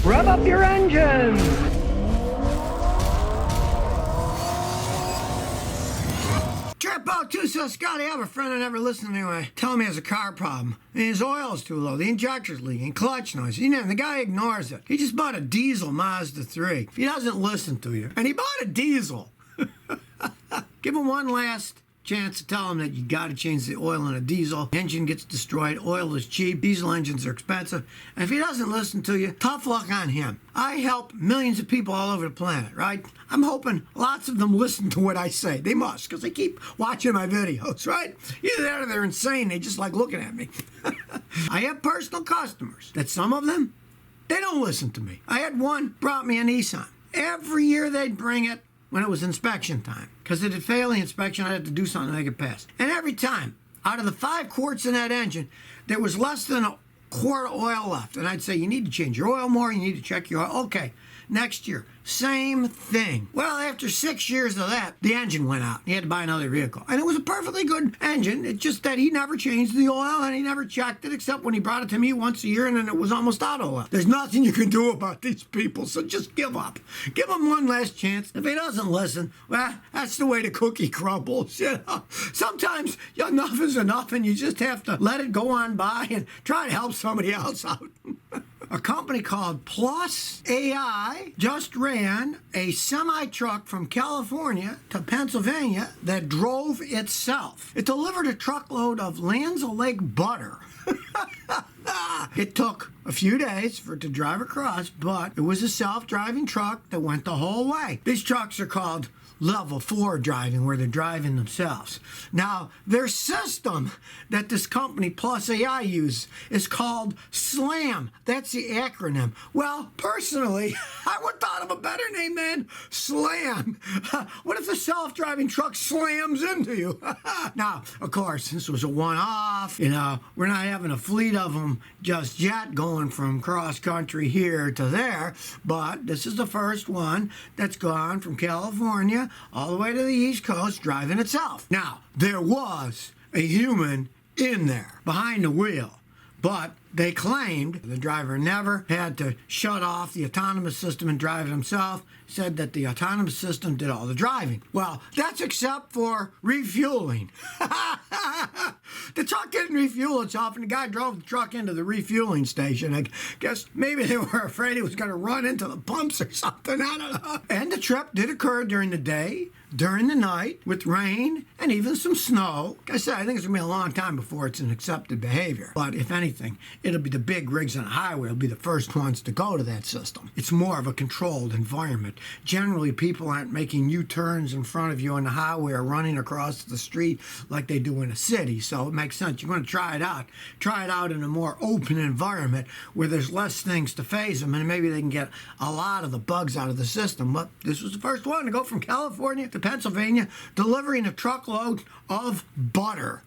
Rev up your engines! Trip out too, says Scotty. I have a friend I never listened to anyway. Telling me he has a car problem. And his oil's too low, the injector's leaking, clutch noise. You know, the guy ignores it. He just bought a diesel Mazda 3. He doesn't listen to you. And he bought a diesel. Give him one last chance to tell him that you got to change the oil in a diesel. Engine gets destroyed. Oil is cheap. Diesel engines are expensive. And if he doesn't listen to you, tough luck on him. I help millions of people all over the planet, right? I'm hoping lots of them listen to what I say. They must, because they keep watching my videos, right? Either that or they're insane. They just like looking at me. I have personal customers that some of them, they don't listen to me. I had one brought me a Nissan. Every year they'd bring it when it was inspection time. Because if it failed the inspection, I'd have to do something to make it pass. And every time, out of the 5 quarts in that engine, there was less than a quart of oil left. And I'd say, you need to change your oil more, you need to check your oil. Okay, next year, same thing. Well, after 6 years of that, the engine went out. He had to buy another vehicle. And it was a perfectly good engine. It's just that he never changed the oil and he never checked it except when he brought it to me once a year and then it was almost out of oil. There's nothing you can do about these people, so just give up. Give him one last chance. If he doesn't listen, well, that's the way the cookie crumbles. You know? Sometimes enough is enough and you just have to let it go on by and try to help somebody else out. A company called Plus AI just ran a semi-truck from California to Pennsylvania that drove itself. It delivered a truckload of Lanza Lake butter. It took a few days for it to drive across, but it was a self-driving truck that went the whole way. These trucks are called level 4 driving, where they're driving themselves. Now, their system that this company Plus AI uses is called SLAM. That's the acronym. Well, personally, I would have thought of a better name than SLAM. What if the self-driving truck slams into you? Now, of course, this was a one-off. You know, we're not having a fleet of them just yet going from cross-country here to there, but this is the first one that's gone from California all the way to the East Coast driving itself. Now, there was a human in there behind the wheel, but they claimed the driver never had to shut off the autonomous system and drive it himself, said that the autonomous system did all the driving. Well, that's except for refueling. The truck didn't refuel itself, and the guy drove the truck into the refueling station. I guess maybe they were afraid he was going to run into the pumps or something. I don't know. And the trip did occur during the day, during the night, with rain and even some snow. Like I said, I think it's going to be a long time before it's an accepted behavior. But if anything, it'll be the big rigs on the highway will be the first ones to go to that system. It's more of a controlled environment. Generally, people aren't making U-turns in front of you on the highway or running across the street like they do in a city. So it makes sense. You're going to try it out. Try it out in a more open environment where there's less things to phase them, and maybe they can get a lot of the bugs out of the system. But this was the first one to go from California to Pennsylvania, delivering a truckload of butter.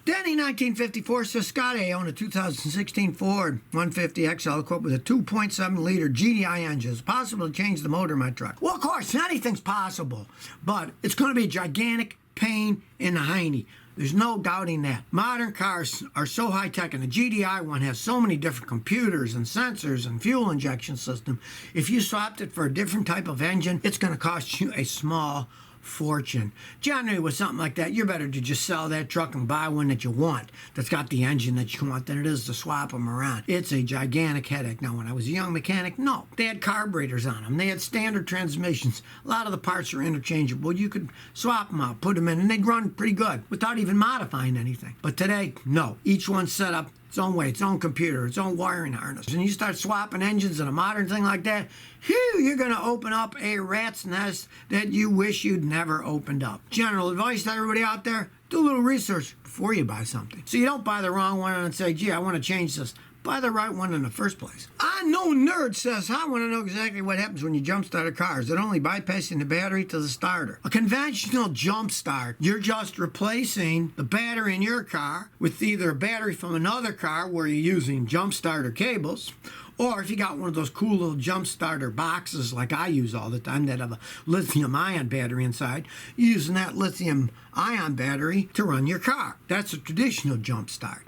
Then in 1954, says Scotty owned a 2016 Ford 150 XL equipped with a 2.7-liter GDI engine. It's possible to change the motor in my truck. Well, of course, anything's possible, but it's going to be a gigantic pain in the hiney. There's no doubting that. Modern cars are so high-tech, and the GDI one has so many different computers and sensors and fuel injection system. If you swapped it for a different type of engine, it's going to cost you a small fortune. Generally, with something like that, you're better to just sell that truck and buy one that you want, that's got the engine that you want, than it is to swap them around. It's a gigantic headache. Now, when I was a young mechanic, no. They had carburetors on them. They had standard transmissions. A lot of the parts are interchangeable. You could swap them out, put them in, and they'd run pretty good without even modifying anything. But today, no. Each one's set up its own way, its own computer, its own wiring harness. And you start swapping engines in a modern thing like that, whew, you're going to open up a rat's nest that you wish you'd never opened up. General advice to everybody out there, do a little research before you buy something. So you don't buy the wrong one and say, gee, I want to change this. Buy the right one in the first place. I know nerd says, I want to know exactly what happens when you jump start a car. Is it only bypassing the battery to the starter? A conventional jump start, you're just replacing the battery in your car with either a battery from another car where you're using jump starter cables, Or if you got one of those cool little jump starter boxes like I use all the time that have a lithium-ion battery inside, you're using that lithium-ion battery to run your car. That's a traditional jump start.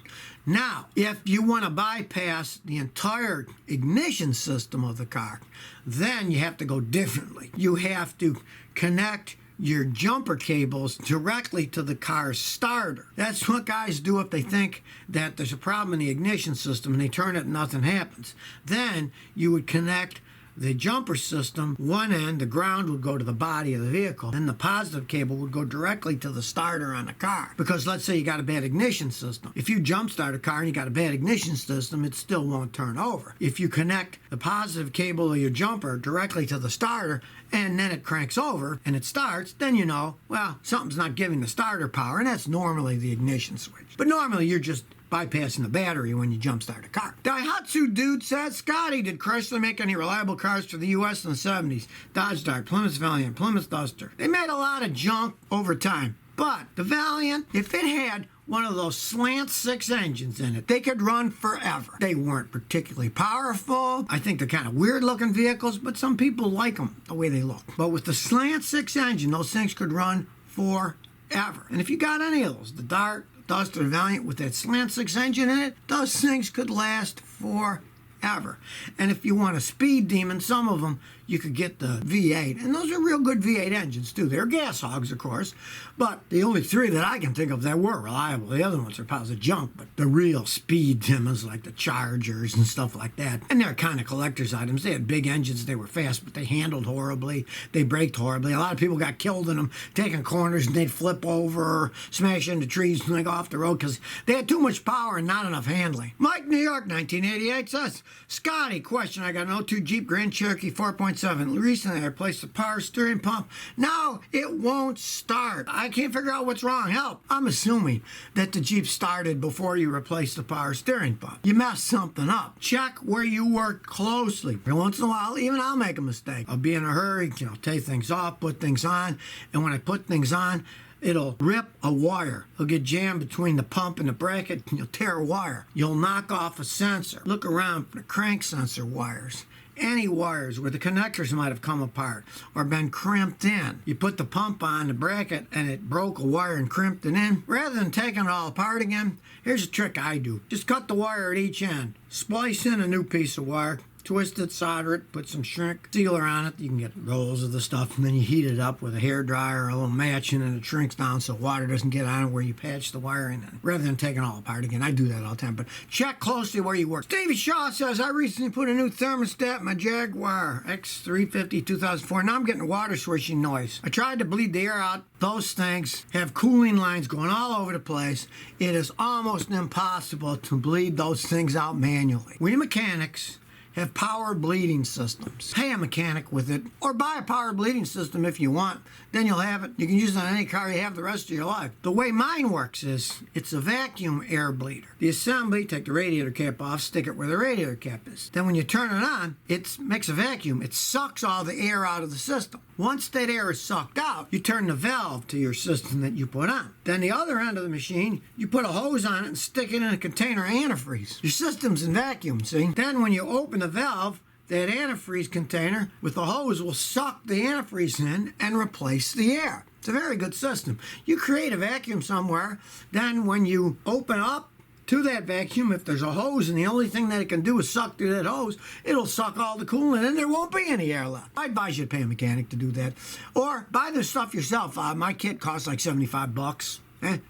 Now, if you want to bypass the entire ignition system of the car, then you have to go differently. You have to connect your jumper cables directly to the car's starter. That's what guys do if they think that there's a problem in the ignition system and they turn it and nothing happens. Then you would connect the jumper system, one end, the ground would go to the body of the vehicle, then the positive cable would go directly to the starter on the car. Because let's say you got a bad ignition system. If you jump start a car and you got a bad ignition system, it still won't turn over. If you connect the positive cable of your jumper directly to the starter and then it cranks over and it starts, then you know, well, something's not giving the starter power, and that's normally the ignition switch. But normally you're just bypassing the battery when you jump start a car. Daihatsu dude says, Scotty, did Chrysler make any reliable cars for the U.S. in the 70s? Dodge Dart, Plymouth Valiant, Plymouth Duster. They made a lot of junk over time. But the Valiant, if it had one of those slant 6 engines in it, they could run forever. They weren't particularly powerful. I think they're kind of weird looking vehicles, but some people like them the way they look. But with the slant 6 engine, those things could run forever. And if you got any of those, the Dart, Duster, Valiant with that slant 6 engine in it, those things could last forever. And if you want a speed demon, some of them, you could get the V8. And those are real good V8 engines, too. They're gas hogs, of course. But the only 3 that I can think of that were reliable. The other ones are piles of junk. But the real speed demons, like the Chargers and stuff like that, and they're kind of collector's items. They had big engines. They were fast, but they handled horribly. They braked horribly. A lot of people got killed in them, taking corners, and they'd flip over or smash into trees and they go off the road because they had too much power and not enough handling. Mike, New York, 1988 says, Scotty, question. I got an 02 Jeep Grand Cherokee 4.7. Recently, I replaced the power steering pump. Now it won't start. I can't figure out what's wrong. Help. I'm assuming that the Jeep started before you replaced the power steering pump. You messed something up. Check where you work closely. Every once in a while, even I'll make a mistake. I'll be in a hurry, take things off, put things on, and when I put things on, it'll rip a wire. It'll get jammed between the pump and the bracket, and you'll tear a wire. You'll knock off a sensor. Look around for the crank sensor wires. Any wires where the connectors might have come apart or been crimped in. You put the pump on the bracket and it broke a wire and crimped it in. Rather than taking it all apart again, here's a trick I do. Just cut the wire at each end. Splice in a new piece of wire. Twist it, solder it, put some shrink sealer on it. You can get rolls of the stuff, and then you heat it up with a hairdryer or a little match, and then it shrinks down so water doesn't get on it where you patch the wire in. Rather than taking it all apart again, I do that all the time. But check closely where you work. Stevie Shaw says, I recently put a new thermostat in my Jaguar X350 2004. Now I'm getting a water swishing noise. I tried to bleed the air out. Those things have cooling lines going all over the place. It is almost impossible to bleed those things out manually. We mechanics have power bleeding systems. Pay a mechanic with it, or buy a power bleeding system if you want. Then you'll have it. You can use it on any car you have the rest of your life. The way mine works is, it's a vacuum air bleeder. The assembly, take the radiator cap off, stick it where the radiator cap is. Then when you turn it on, it makes a vacuum. It sucks all the air out of the system. Once that air is sucked out, you turn the valve to your system that you put on. Then the other end of the machine, you put a hose on it and stick it in a container of antifreeze. Your system's in vacuum, see? Then when you open the valve, that antifreeze container with the hose will suck the antifreeze in and replace the air. It's a very good system. You create a vacuum somewhere, then when you open up to that vacuum, if there's a hose and the only thing that it can do is suck through that hose, it'll suck all the coolant and there won't be any air left. I advise you to pay a mechanic to do that. Or buy this stuff yourself. My kit costs like $75.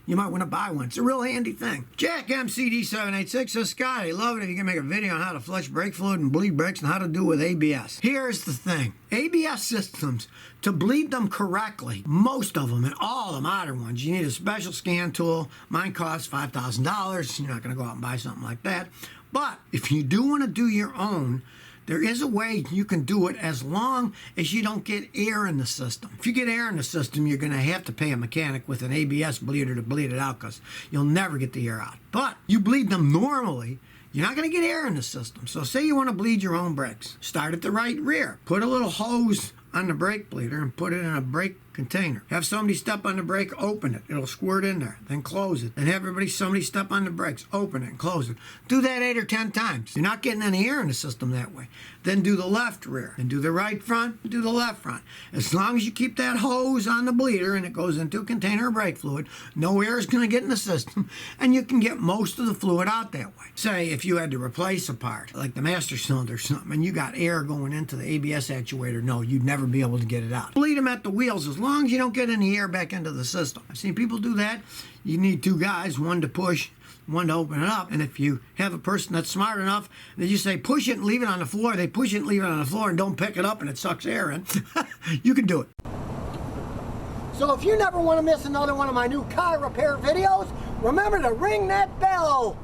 You might want to buy one. It's a real handy thing. Jack MCD786 says, Scotty, love it if you can make a video on how to flush brake fluid and bleed brakes and how to do it with ABS. Here's the thing. ABS systems, to bleed them correctly, most of them and all the modern ones, you need a special scan tool. Mine costs $5,000. You're not going to go out and buy something like that. But if you do want to do your own, there is a way you can do it as long as you don't get air in the system. If you get air in the system, you're going to have to pay a mechanic with an ABS bleeder to bleed it out because you'll never get the air out. But you bleed them normally, you're not going to get air in the system. So say you want to bleed your own brakes. Start at the right rear. Put a little hose on the brake bleeder and put it in a brake container. Have somebody step on the brake, open it. It'll squirt in there. Then close it. Then have somebody step on the brakes, open it, and close it. Do that 8 or 10 times. You're not getting any air in the system that way. Then do the left rear. Then do the right front, do the left front. As long as you keep that hose on the bleeder and it goes into a container of brake fluid, no air is going to get in the system, and you can get most of the fluid out that way. Say if you had to replace a part, like the master cylinder or something, and you got air going into the ABS actuator, no, you'd never be able to get it out. Bleed them at the wheels as long as you don't get any air back into the system. I've seen people do that. You need 2 guys, one to push, one to open it up. And if you have a person that's smart enough, they just say push it and leave it on the floor. They push it and leave it on the floor and don't pick it up and it sucks air in. You can do it. So if you never want to miss another one of my new car repair videos, remember to ring that bell.